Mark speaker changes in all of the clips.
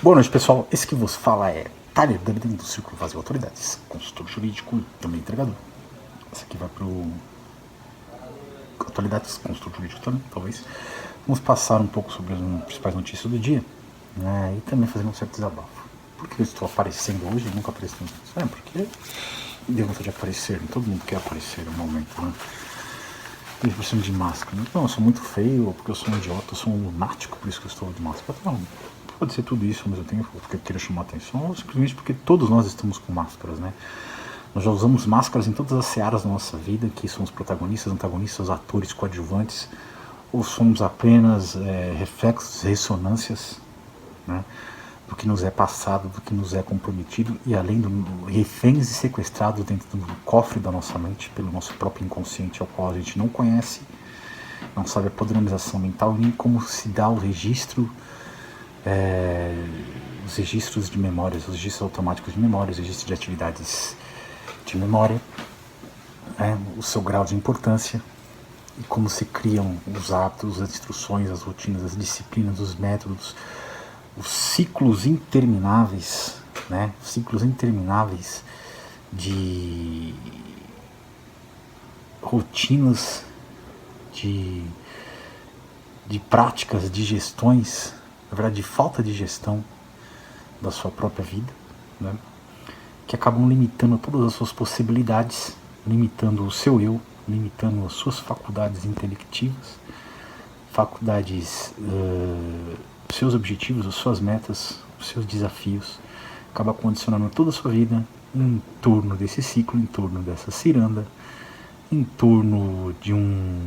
Speaker 1: Boa noite, pessoal. Esse que vos fala é Tyler Durden, do Círculo Vazio Autoridades, consultor jurídico e também entregador. Esse aqui vai pro Atualidades, consultor jurídico também, talvez. Vamos passar um pouco sobre as principais notícias do dia, né, e também fazer um certo desabafo. Por que eu estou aparecendo hoje e nunca apareci antes? Porque deu vontade de aparecer, todo mundo quer aparecer no momento, né? Eu preciso de máscara. Não, eu sou muito feio, ou porque eu sou um idiota, eu sou um lunático, por isso que eu estou de máscara. Não, pode ser tudo isso ao mesmo tempo, porque eu queria chamar a atenção, ou simplesmente porque todos nós estamos com máscaras, né? Nós já usamos máscaras em todas as searas da nossa vida, que somos protagonistas, antagonistas, atores, coadjuvantes, ou somos apenas reflexos, ressonâncias, né, do que nos é passado, do que nos é comprometido, e além do reféns e sequestrados dentro do cofre da nossa mente, pelo nosso próprio inconsciente, ao qual a gente não conhece, não sabe a padronização mental, nem como se dá o registro, os registros de memórias, os registros automáticos de memória, os registros de atividades de memória, o seu grau de importância e como se criam os hábitos, as instruções, as rotinas, as disciplinas, os métodos, os ciclos intermináveis, né? Ciclos intermináveis de rotinas, de práticas, de gestões, na verdade de falta de gestão da sua própria vida, né? Que acabam limitando todas as suas possibilidades, limitando o seu eu, limitando as suas faculdades intelectivas, faculdades, seus objetivos, as suas metas, os seus desafios, acaba condicionando toda a sua vida em torno desse ciclo, em torno dessa ciranda, em torno de um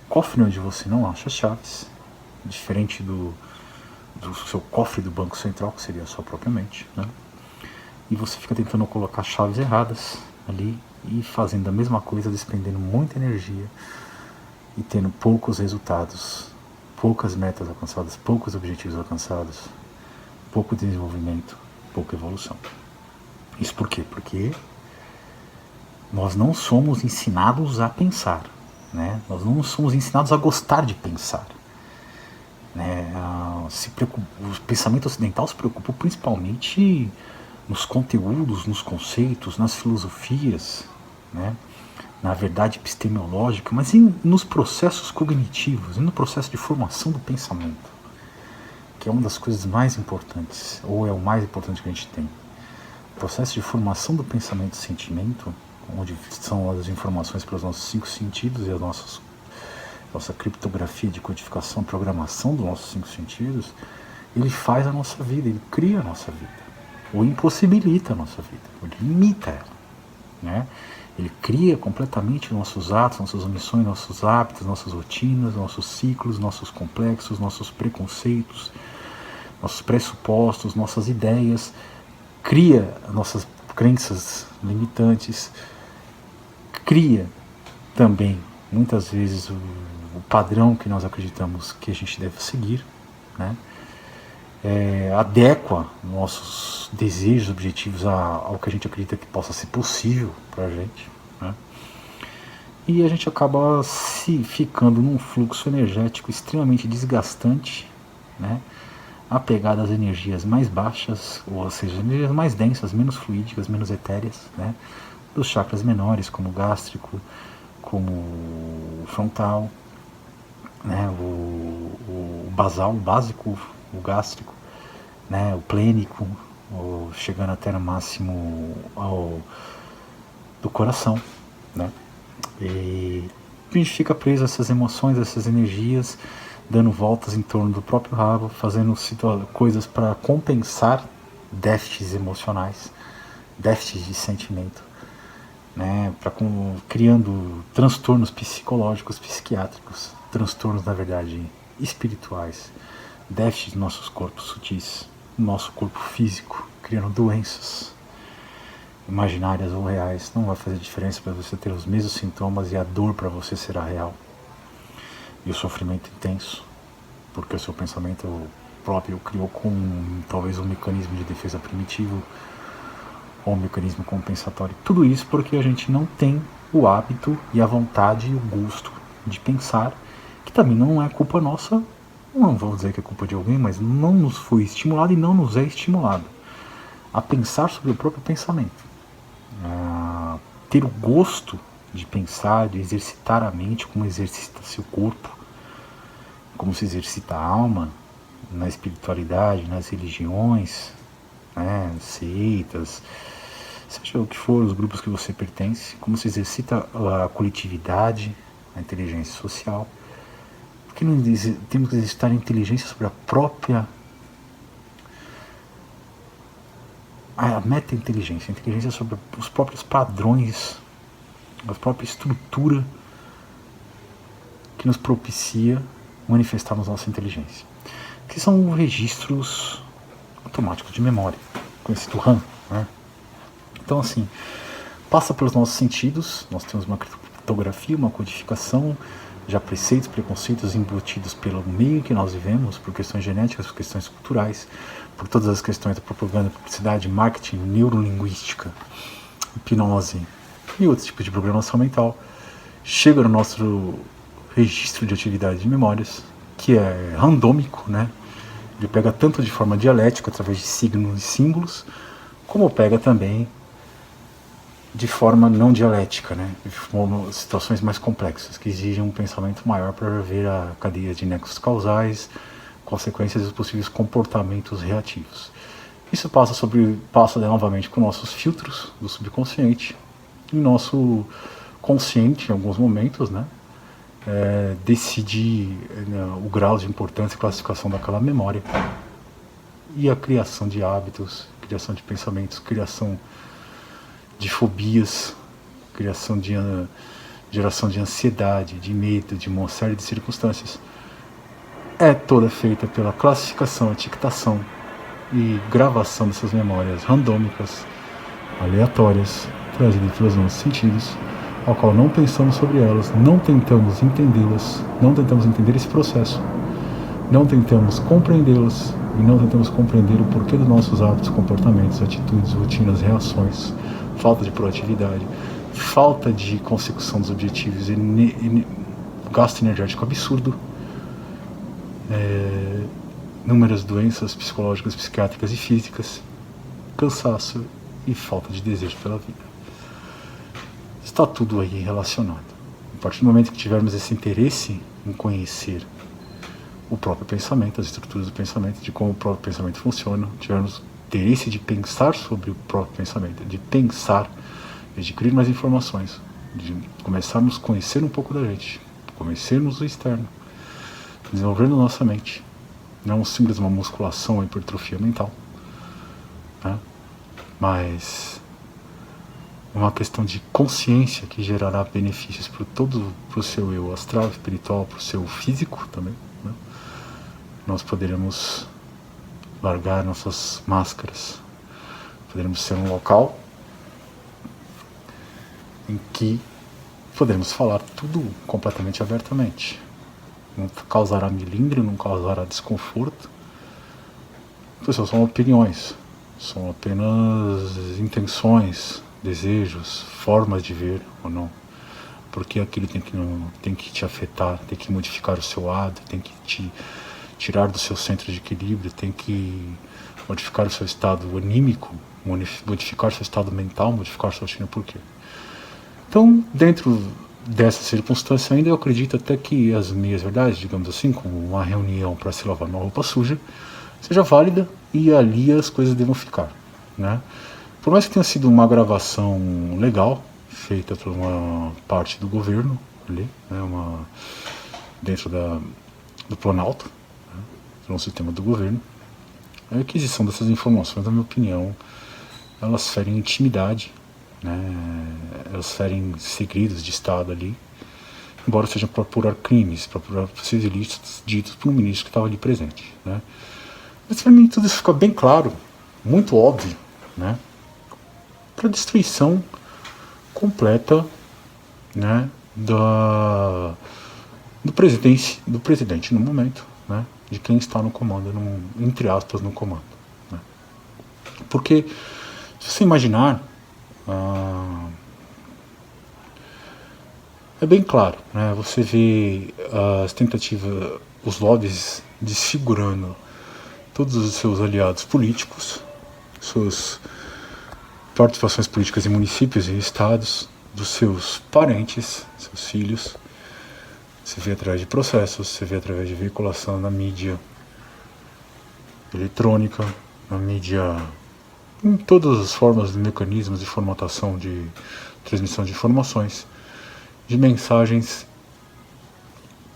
Speaker 1: cofre onde você não acha chaves, diferente do seu cofre do Banco Central, que seria a sua própria mente, né? E você fica tentando colocar chaves erradas ali e fazendo a mesma coisa, despendendo muita energia e tendo poucos resultados, poucas metas alcançadas, poucos objetivos alcançados, pouco desenvolvimento, pouca evolução. Isso por quê? Porque nós não somos ensinados a pensar, né? Nós não somos ensinados a gostar de pensar, né? O pensamento ocidental se preocupa principalmente nos conteúdos, nos conceitos, nas filosofias, né? Na verdade epistemológica, mas nos processos cognitivos, e no processo de formação do pensamento, que é uma das coisas mais importantes, ou é o mais importante que a gente tem. O processo de formação do pensamento e sentimento, onde são as informações pelos nossos 5 sentidos e a nossa criptografia de codificação, programação dos nossos 5 sentidos, ele faz a nossa vida, ele cria a nossa vida, ou impossibilita a nossa vida, ou limita ela, né? Ele cria completamente nossos atos, nossas omissões, nossos hábitos, nossas rotinas, nossos ciclos, nossos complexos, nossos preconceitos, nossos pressupostos, nossas ideias, cria nossas crenças limitantes, cria também, muitas vezes, o padrão que nós acreditamos que a gente deve seguir, né? Adequa nossos desejos, objetivos ao que a gente acredita que possa ser possível para a gente, né? E a gente acaba ficando num fluxo energético extremamente desgastante, né? Apegado às energias mais baixas, ou seja, energias mais densas, menos fluídicas, menos etéreas, né? Dos chakras menores, como o gástrico, como o frontal, né? O basal, o básico, o gástrico, né, o plênico, chegando até no máximo do coração, né? E a gente fica preso a essas emoções, a essas energias, dando voltas em torno do próprio rabo, fazendo coisas para compensar déficits emocionais, déficits de sentimento, né? Criando transtornos psicológicos, psiquiátricos, transtornos, na verdade, espirituais, déficits dos nossos corpos sutis, nosso corpo físico, criando doenças imaginárias ou reais. Não vai fazer diferença para você ter os mesmos sintomas e a dor para você será real. E o sofrimento intenso, porque o seu pensamento próprio criou talvez um mecanismo de defesa primitivo ou um mecanismo compensatório. Tudo isso porque a gente não tem o hábito e a vontade e o gosto de pensar, que também não é culpa nossa, não vou dizer que é culpa de alguém, mas não nos foi estimulado e não nos é estimulado a pensar sobre o próprio pensamento, a ter o gosto de pensar, de exercitar a mente, como exercita-se o corpo, como se exercita a alma na espiritualidade, nas religiões, né, seitas, seja o que for, os grupos que você pertence, como se exercita a coletividade, a inteligência social. Porque não temos que exercitar a inteligência sobre a própria, a meta-inteligência, a inteligência sobre os próprios padrões, a própria estrutura que nos propicia manifestarmos nossa inteligência, que são registros automáticos de memória, conhecido RAM, né? Então, assim, passa pelos nossos sentidos, nós temos uma criptografia, uma codificação, já preceitos, preconceitos embutidos pelo meio em que nós vivemos, por questões genéticas, por questões culturais, por todas as questões da propaganda, publicidade, marketing, neurolinguística, hipnose e outros tipos de programação mental, chega no nosso registro de atividade de memórias, que é randômico, né? Ele pega tanto de forma dialética, através de signos e símbolos, como pega também de forma não dialética, né? De situações mais complexas, que exigem um pensamento maior para ver a cadeia de nexos causais, consequências e possíveis comportamentos reativos. Isso passa novamente com nossos filtros do subconsciente e nosso consciente, em alguns momentos, né? Decidir o grau de importância e classificação daquela memória e a criação de hábitos, criação de pensamentos, criação de fobias, geração de ansiedade, de medo, de uma série de circunstâncias, é toda feita pela classificação, etiquetação e gravação dessas memórias randômicas, aleatórias, trazidas pelos nossos sentidos, ao qual não pensamos sobre elas, não tentamos entendê-las, não tentamos entender esse processo, não tentamos compreendê-las e não tentamos compreender o porquê dos nossos hábitos, comportamentos, atitudes, rotinas, reações, falta de proatividade, falta de consecução dos objetivos, gasto energético absurdo, inúmeras doenças psicológicas, psiquiátricas e físicas, cansaço e falta de desejo pela vida. Está tudo aí relacionado. A partir do momento que tivermos esse interesse em conhecer o próprio pensamento, as estruturas do pensamento, de como o próprio pensamento funciona, tivermos interesse de pensar sobre o próprio pensamento, de pensar, de adquirir mais informações, de começarmos a conhecer um pouco da gente, conhecermos o externo, desenvolvendo nossa mente, não simples uma musculação ou hipertrofia mental, né? Mas uma questão de consciência que gerará benefícios para o seu eu astral, espiritual, para o seu físico também, né? Nós poderemos largar nossas máscaras, poderemos ser um local em que poderemos falar tudo completamente abertamente. Não causará melindre, não causará desconforto. Pessoal, são opiniões, são apenas intenções, desejos, formas de ver ou não. Porque aquilo tem que te afetar, tem que modificar o seu hábito, tem que te tirar do seu centro de equilíbrio, tem que modificar o seu estado anímico, modificar o seu estado mental, modificar a sua rotina. Por quê? Então, dentro dessa circunstância ainda, eu acredito até que as meias verdades, digamos assim, como uma reunião para se lavar uma roupa suja, seja válida e ali as coisas devam ficar, né? Por mais que tenha sido uma gravação legal, feita por uma parte do governo, ali, né, dentro do Planalto, né, no sistema do governo, a aquisição dessas informações, na minha opinião, elas ferem intimidade, né, elas ferem segredos de Estado ali, embora sejam para apurar crimes, para apurar possíveis ilícitos ditos por um ministro que estava ali presente, né. Mas para mim tudo isso fica bem claro, muito óbvio, né, para a destruição completa, né, do presidente no momento, né, de quem está no comando, entre aspas, no comando, né. Porque se você imaginar, é bem claro, né, você vê as tentativas, os lobbies desfigurando todos os seus aliados políticos, suas participações políticas em municípios e estados, dos seus parentes, seus filhos. Você vê através de processos, você vê através de veiculação na mídia eletrônica, na mídia, em todas as formas de mecanismos de formatação, de transmissão de informações, de mensagens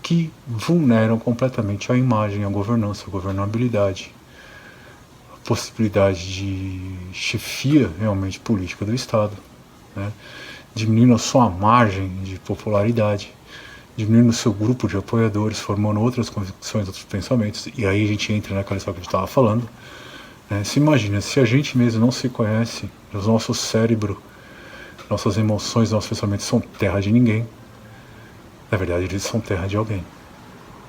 Speaker 1: que vulneram completamente a imagem, a governança, a governabilidade, a possibilidade de chefia realmente política do Estado, né? Diminuindo a sua margem de popularidade, diminuindo o seu grupo de apoiadores, formando outras convicções, outros pensamentos, e aí a gente entra naquela história que a gente estava falando, né? Se imagina, se a gente mesmo não se conhece, o nosso cérebro, nossas emoções, nossos pensamentos são terra de ninguém, na verdade eles são terra de alguém.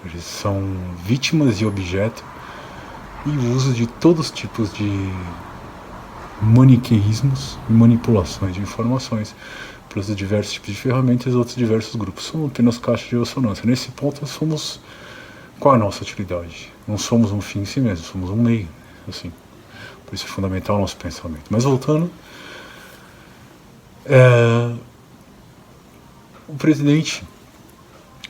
Speaker 1: Eles são vítimas de objeto e uso de todos os tipos de maniqueísmos e manipulações de informações pelos diversos tipos de ferramentas e outros diversos grupos. Somos apenas caixas de ressonância. Nesse ponto, somos... Qual é a nossa utilidade? Não somos um fim em si mesmo, somos um meio. Assim. Por isso é fundamental o nosso pensamento. Mas voltando... O presidente,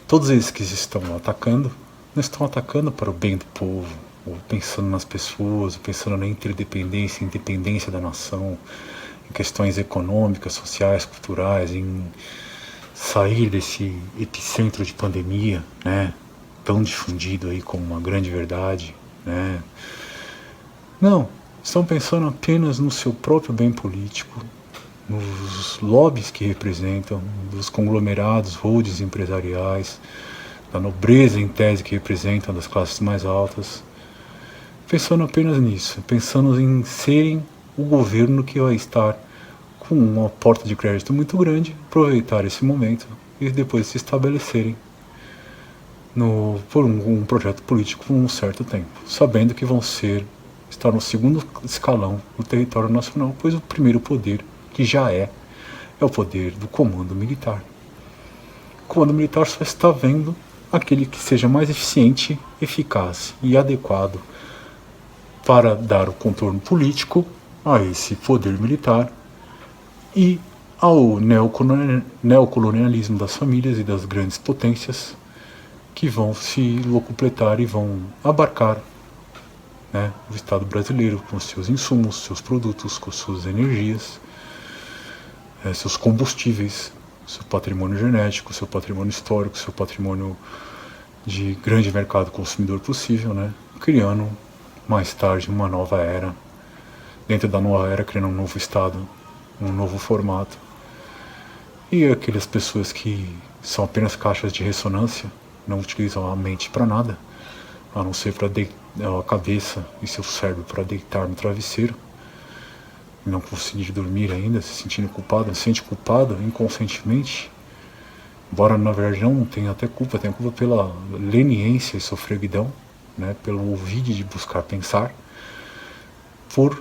Speaker 1: todos esses que estão atacando, não estão atacando para o bem do povo, ou pensando nas pessoas, ou pensando na interdependência, independência da nação, em questões econômicas, sociais, culturais, em sair desse epicentro de pandemia, né, tão difundido aí como uma grande verdade, né. Não, estão pensando apenas no seu próprio bem político, nos lobbies que representam, dos conglomerados, holdings empresariais, da nobreza em tese que representam, das classes mais altas, pensando apenas nisso, pensando em serem o governo que vai estar com uma porta de crédito muito grande, aproveitar esse momento e depois se estabelecerem por um projeto político por um certo tempo, sabendo que vão estar no segundo escalão do território nacional, pois o primeiro poder, que já é o poder do comando militar. O comando militar só está vendo aquele que seja mais eficiente, eficaz e adequado para dar o contorno político a esse poder militar e ao neocolonialismo das famílias e das grandes potências que vão se locupletar e vão abarcar, né, o Estado brasileiro com seus insumos, seus produtos, com suas energias, seus combustíveis, seu patrimônio genético, seu patrimônio histórico, seu patrimônio de grande mercado consumidor possível, né, criando mais tarde uma nova era, dentro da nova era criando um novo Estado, um novo formato. E aquelas pessoas que são apenas caixas de ressonância, não utilizam a mente para nada, a não ser para a cabeça e seu cérebro para deitar no travesseiro, e não conseguir dormir ainda, se sentindo culpado, se sente culpado inconscientemente, embora na verdade não tenha até culpa, tem culpa pela leniência e sofreguidão, né, pelo ouvide de buscar pensar, por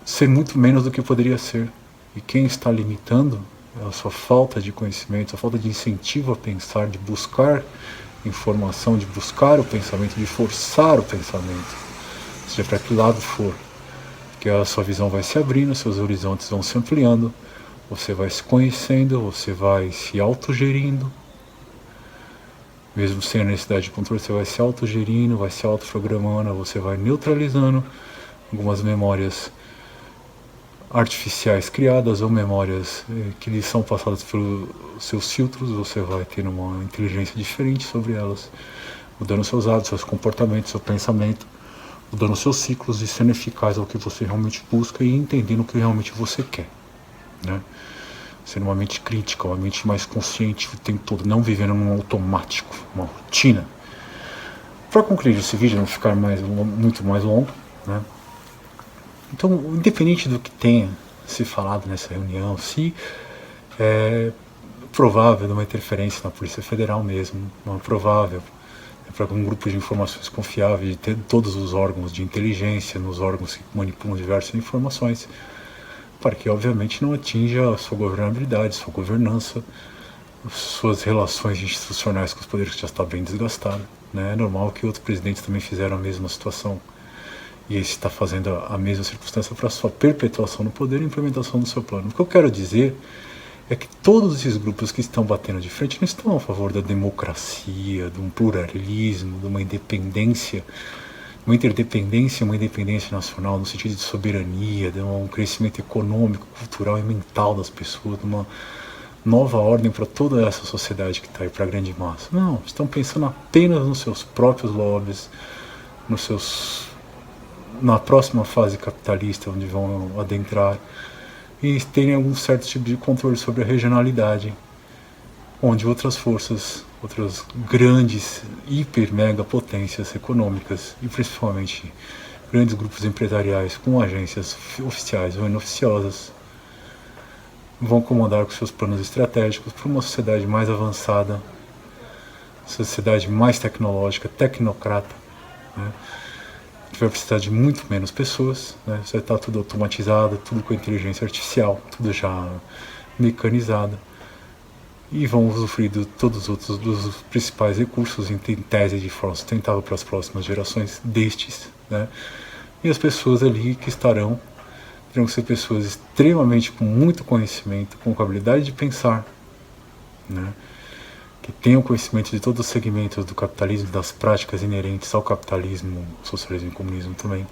Speaker 1: ser muito menos do que poderia ser. E quem está limitando é a sua falta de conhecimento, a falta de incentivo a pensar, de buscar informação, de buscar o pensamento, de forçar o pensamento, seja para que lado for, que a sua visão vai se abrindo, seus horizontes vão se ampliando, você vai se conhecendo, você vai se autogerindo, mesmo sem a necessidade de controle, você vai se autogerindo, vai se autoprogramando, você vai neutralizando algumas memórias artificiais criadas ou memórias que lhe são passadas pelos seus filtros, você vai ter uma inteligência diferente sobre elas, mudando seus hábitos, seus comportamentos, seu pensamento, mudando seus ciclos e sendo eficaz ao que você realmente busca e entendendo o que realmente você quer, né? Sendo uma mente crítica, uma mente mais consciente o tempo todo, não vivendo num automático, uma rotina. Para concluir esse vídeo, não ficar muito mais longo, né? Então, independente do que tenha se falado nessa reunião, se é provável de uma interferência na Polícia Federal mesmo, não é provável para um grupo de informações confiáveis, de ter todos os órgãos de inteligência, nos órgãos que manipulam diversas informações, para que obviamente não atinja a sua governabilidade, sua governança, suas relações institucionais com os poderes que já está bem desgastada, né? É normal que outros presidentes também fizeram a mesma situação. E esse está fazendo a mesma circunstância para a sua perpetuação no poder e implementação do seu plano. O que eu quero dizer é que todos esses grupos que estão batendo de frente não estão a favor da democracia, de um pluralismo, de uma independência, uma interdependência, uma independência nacional no sentido de soberania, de um crescimento econômico, cultural e mental das pessoas, de uma nova ordem para toda essa sociedade que está aí, para a grande massa. Não, estão pensando apenas nos seus próprios lobbies, na próxima fase capitalista, onde vão adentrar, e terem algum certo tipo de controle sobre a regionalidade, onde outras forças, outras grandes, hiper, mega potências econômicas, e principalmente grandes grupos empresariais com agências oficiais ou inoficiosas, vão comandar com seus planos estratégicos para uma sociedade mais avançada, sociedade mais tecnológica, tecnocrata, né? Que vai precisar de muito menos pessoas, né? Vai estar tudo automatizado, tudo com inteligência artificial, tudo já mecanizado, e vão usufruir de todos os outros dos principais recursos em tese de forma sustentável para as próximas gerações destes, né? E as pessoas ali que estarão terão que ser pessoas extremamente com muito conhecimento, com habilidade de pensar, né? Que tenham conhecimento de todos os segmentos do capitalismo, das práticas inerentes ao capitalismo, socialismo e comunismo também,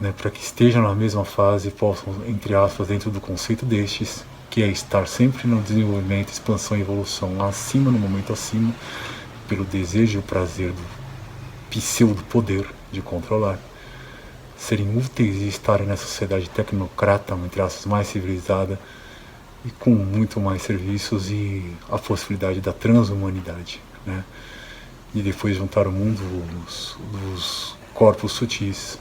Speaker 1: né? Para que estejam na mesma fase e possam, entre aspas, dentro do conceito destes, que é estar sempre no desenvolvimento, expansão e evolução acima, no momento acima, pelo desejo e o prazer do pseudo-poder de controlar, serem úteis e estarem nessa sociedade tecnocrata, entre aspas, mais civilizada e com muito mais serviços e a possibilidade da transhumanidade, né? E depois juntar o mundo dos corpos sutis,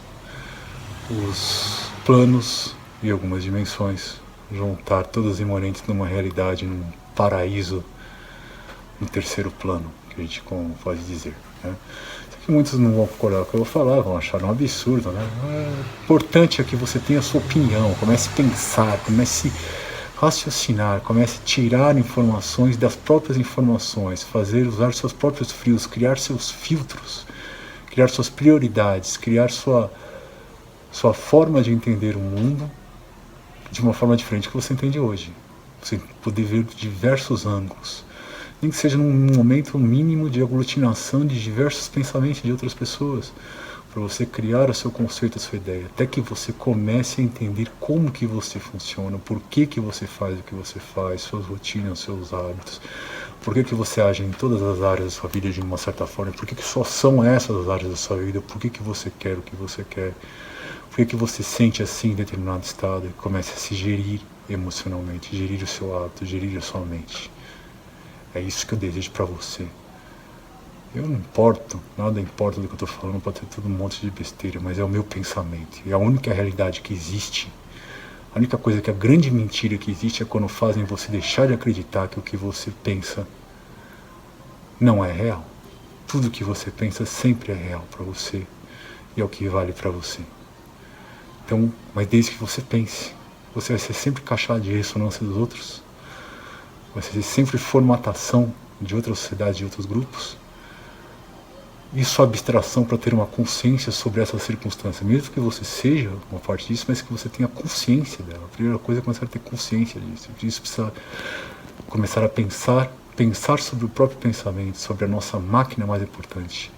Speaker 1: os planos e algumas dimensões, juntar todas imanentes numa realidade, num paraíso no terceiro plano, que a gente pode dizer, né? Que muitos não vão concordar com o que eu vou falar, vão achar um absurdo, né? O importante é que você tenha a sua opinião, comece a pensar, comece a raciocinar, comece a tirar informações das próprias informações, usar seus próprios frios, criar seus filtros, criar suas prioridades, criar sua forma de entender o mundo de uma forma diferente que você entende hoje. Você poder ver de diversos ângulos, nem que seja num momento mínimo de aglutinação de diversos pensamentos de outras pessoas, para você criar o seu conceito, a sua ideia, até que você comece a entender como que você funciona, por que que você faz o que você faz, suas rotinas, seus hábitos, por que que você age em todas as áreas da sua vida de uma certa forma, por que que só são essas as áreas da sua vida, por que que você quer o que você quer, por que que você sente assim em determinado estado, e comece a se gerir emocionalmente, gerir o seu hábito, gerir a sua mente. É isso que eu desejo para você. Eu não importo, nada importa do que eu estou falando, pode ter tudo um monte de besteira, mas é o meu pensamento. E a única realidade que existe, a única coisa que a grande mentira que existe é quando fazem você deixar de acreditar que o que você pensa não é real. Tudo que você pensa sempre é real para você e é o que vale para você. Então, mas desde que você pense, você vai ser sempre caixa de ressonância dos outros, vai ser sempre formatação de outras sociedades, de outros grupos, e sua abstração para ter uma consciência sobre essa circunstância, mesmo que você seja uma parte disso, mas que você tenha consciência dela. A primeira coisa é começar a ter consciência disso. Isso precisa começar a pensar sobre o próprio pensamento, sobre a nossa máquina mais importante,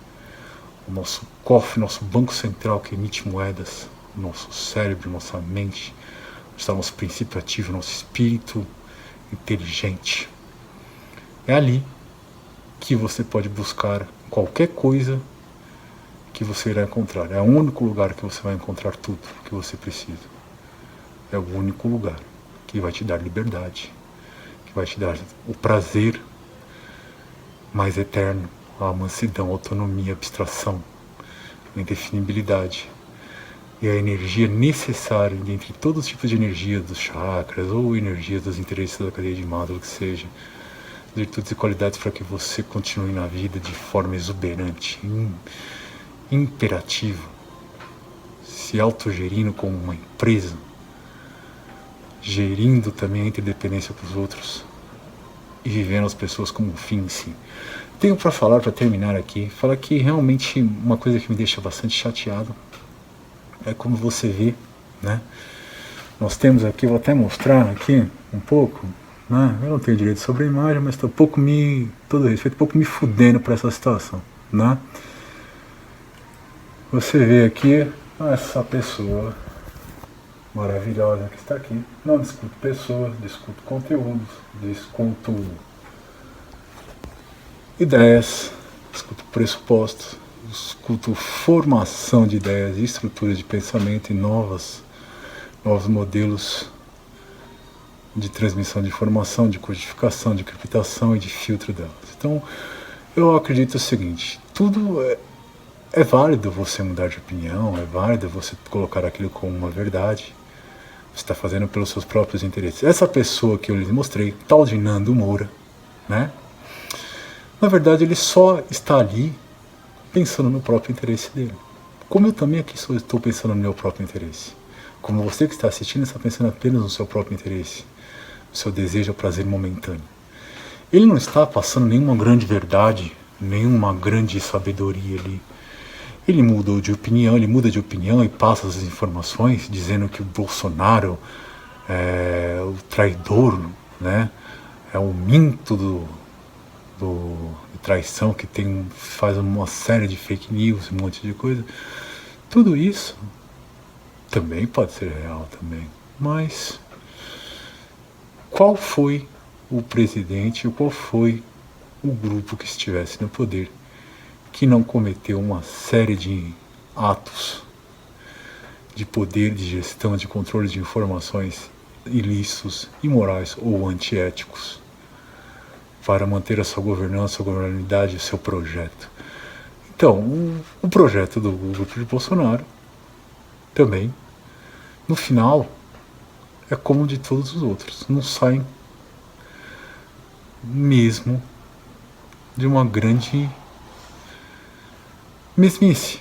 Speaker 1: o nosso cofre, nosso banco central que emite moedas, o nosso cérebro, nossa mente, onde está o nosso princípio ativo, nosso espírito inteligente. É ali que você pode buscar qualquer coisa que você irá encontrar. É o único lugar que você vai encontrar tudo que você precisa. É o único lugar que vai te dar liberdade, que vai te dar o prazer mais eterno, a mansidão, a autonomia, a abstração, a indefinibilidade e a energia necessária dentre todos os tipos de energia dos chakras ou energias dos interesses da cadeia de Maslow, que seja, virtudes e qualidades para que você continue na vida de forma exuberante, imperativa, se autogerindo como uma empresa, gerindo também a interdependência com os outros e vivendo as pessoas como um fim em si. tenho para falar, para terminar aqui, falar que realmente uma coisa que me deixa bastante chateado é como você vê, né? Nós temos aqui, vou até mostrar aqui um pouco, né? Eu não tenho direito sobre a imagem, mas estou todo respeito, um pouco me fudendo para essa situação, né? Você vê aqui essa pessoa maravilhosa que está aqui. Não discuto pessoas, discuto conteúdos, discuto ideias, discuto pressupostos, discuto formação de ideias e estruturas de pensamento e novos modelos de transmissão de informação, de codificação, de criptação e de filtro delas. Então, eu acredito o seguinte, tudo é válido você mudar de opinião, é válido você colocar aquilo como uma verdade. Você está fazendo pelos seus próprios interesses. Essa pessoa que eu lhes mostrei, tal de Nando Moura, né? Na verdade, ele só está ali pensando no próprio interesse dele. Como eu também aqui só estou pensando no meu próprio interesse. Como você que está assistindo está pensando apenas no seu próprio interesse. No seu desejo ou prazer momentâneo. Ele não está passando nenhuma grande verdade, nenhuma grande sabedoria ali. Ele muda de opinião e passa as informações dizendo que o Bolsonaro é o traidor, né? É o minto de traição que faz uma série de fake news, um monte de coisa. Tudo isso também pode ser real também. Mas qual foi o presidente, ou qual foi o grupo que estivesse no poder que não cometeu uma série de atos de poder, de gestão, de controle de informações ilícitos, imorais ou antiéticos para manter a sua governança, a governabilidade e o seu projeto? Então, o projeto do grupo de Bolsonaro também, no final, é como o de todos os outros. Não saem mesmo de uma grande mesmice.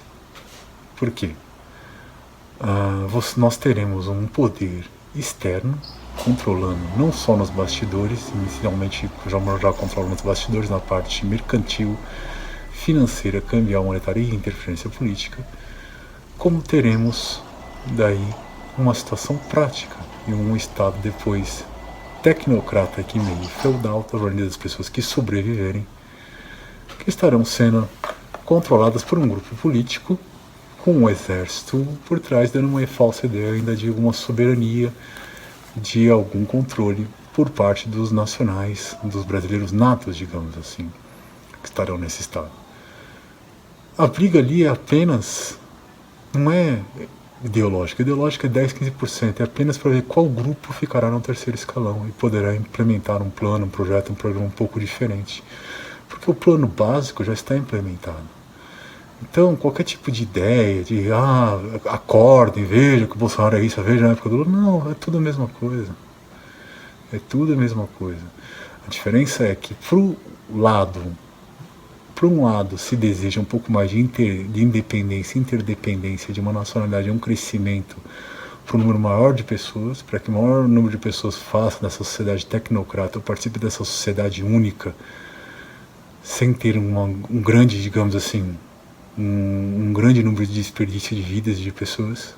Speaker 1: Por quê? Nós teremos um poder externo controlando não só nos bastidores, inicialmente já controla nos bastidores na parte mercantil, financeira, cambial, monetária e interferência política, como teremos daí uma situação prática e um Estado depois tecnocrata aqui meio feudal, tornando as pessoas que sobreviverem, que estarão sendo controladas por um grupo político com um exército por trás, dando uma falsa ideia ainda de alguma soberania, de algum controle por parte dos nacionais, dos brasileiros natos, digamos assim, que estarão nesse estado. A briga ali é apenas, não é ideológica é 10, 15%, é apenas para ver qual grupo ficará no terceiro escalão e poderá implementar um plano, um projeto, um programa um pouco diferente. Porque o plano básico já está implementado. Então, qualquer tipo de ideia, de acordem, vejam que o Bolsonaro é isso, veja na época do Lula, não, é tudo a mesma coisa. É tudo a mesma coisa. A diferença é que, por um lado, se deseja um pouco mais de independência, interdependência de uma nacionalidade, um crescimento para um número maior de pessoas, para que o maior número de pessoas faça dessa sociedade tecnocrata, ou participe dessa sociedade única, sem ter um grande, digamos assim, um grande número de desperdício de vidas de pessoas,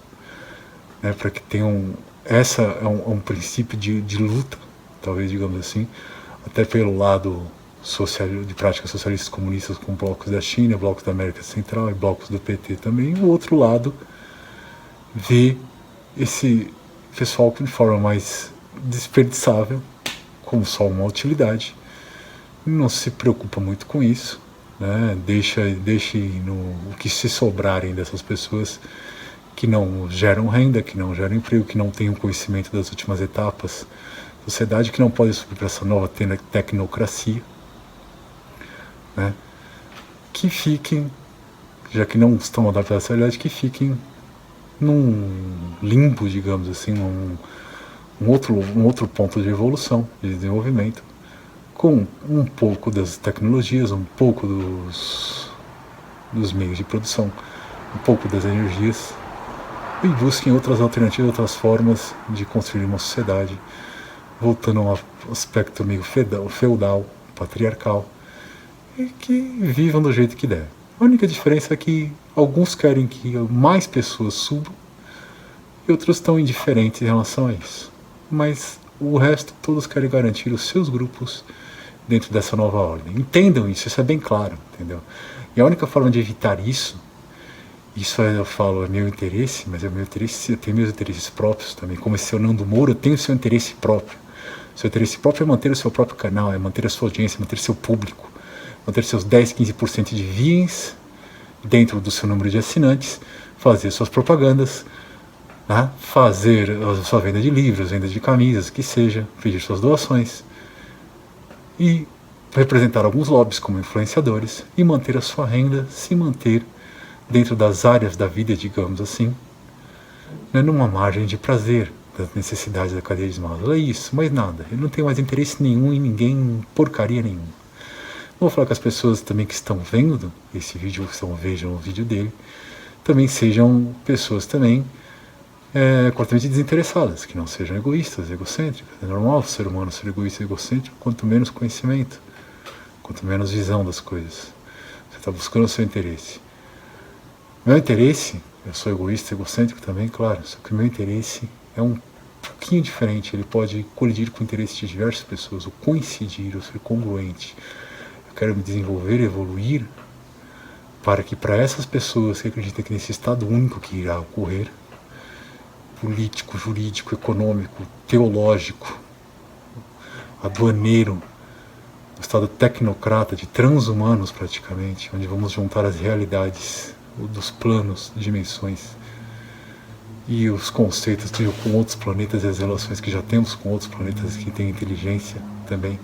Speaker 1: né, para que tenham... Essa é um princípio de luta, talvez, digamos assim, até pelo lado de práticas socialistas comunistas com blocos da China, blocos da América Central e blocos do PT também. O outro lado vê esse pessoal de forma mais desperdiçável, como só uma utilidade, não se preocupa muito com isso, né? Deixe o que se sobrarem dessas pessoas que não geram renda, que não geram emprego, que não têm o conhecimento das últimas etapas, sociedade que não pode subir para essa nova tecnocracia, né? Que fiquem, já que não estão adaptados à realidade, que fiquem num limbo, digamos assim, um outro ponto de evolução, de desenvolvimento, com um pouco das tecnologias, um pouco dos meios de produção, um pouco das energias, e busquem outras alternativas, outras formas de construir uma sociedade, voltando ao aspecto meio feudal, patriarcal, e que vivam do jeito que der. A única diferença é que alguns querem que mais pessoas subam e outros estão indiferentes em relação a isso. Mas o resto, todos querem garantir os seus grupos dentro dessa nova ordem. Entendam isso, isso é bem claro, entendeu? E a única forma de evitar isso eu falo, é meu interesse, mas é meu interesse, eu tenho meus interesses próprios também. Como esse seu Nando Moura, eu tenho o seu interesse próprio. Seu interesse próprio é manter o seu próprio canal, é manter a sua audiência, manter seu público, manter seus 10, 15% de views dentro do seu número de assinantes, fazer suas propagandas, né? Fazer a sua venda de livros, venda de camisas, que seja, pedir suas doações e representar alguns lobbies como influenciadores e manter a sua renda, se manter dentro das áreas da vida, digamos assim, né, numa margem de prazer das necessidades da cadeia de esmalte. É isso, mais nada. Ele não tem mais interesse nenhum em ninguém, porcaria nenhuma. Vou falar que as pessoas também que estão vendo esse vídeo, vejam o vídeo dele, também sejam pessoas também completamente desinteressadas, que não sejam egoístas, egocêntricas. É normal o ser humano ser egoísta e egocêntrico, quanto menos conhecimento, quanto menos visão das coisas. Você está buscando o seu interesse. Meu interesse, eu sou egoísta, egocêntrico também, claro, só que o meu interesse é um pouquinho diferente, ele pode colidir com o interesse de diversas pessoas, ou coincidir, ou ser congruente. Eu quero me desenvolver, evoluir, para que para essas pessoas que acreditam que nesse estado único que irá ocorrer, político, jurídico, econômico, teológico, aduaneiro, um estado tecnocrata, de transhumanos praticamente, onde vamos juntar as realidades dos planos, dimensões e os conceitos com outros planetas e as relações que já temos com outros planetas que têm inteligência também,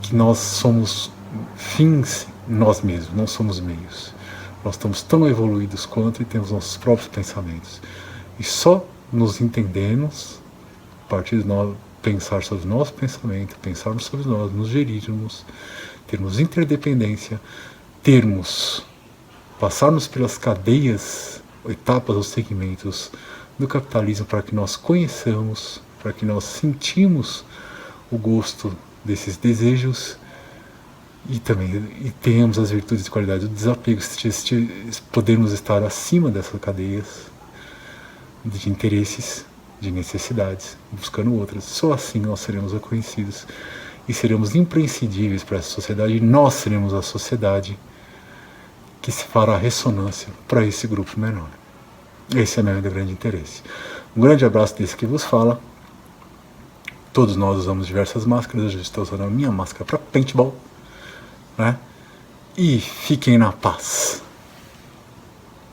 Speaker 1: que nós somos fins nós mesmos, não somos meios. Nós estamos tão evoluídos quanto e temos nossos próprios pensamentos. E só nos entendemos a partir de nós pensar sobre o nosso pensamento, pensarmos sobre nós, nos gerirmos, termos interdependência, passarmos pelas cadeias, etapas ou segmentos do capitalismo para que nós conheçamos, para que nós sentimos o gosto desses desejos e tenhamos as virtudes e qualidades do desapego, podermos estar acima dessas cadeias de interesses, de necessidades, buscando outras. Só assim nós seremos reconhecidos e seremos imprescindíveis para essa sociedade, e nós seremos a sociedade que se fará ressonância para esse grupo menor. Esse é meu grande interesse. Um grande abraço desse que vos fala. Todos nós usamos diversas máscaras, eu estou usando a minha máscara para paintball, né? E fiquem na paz.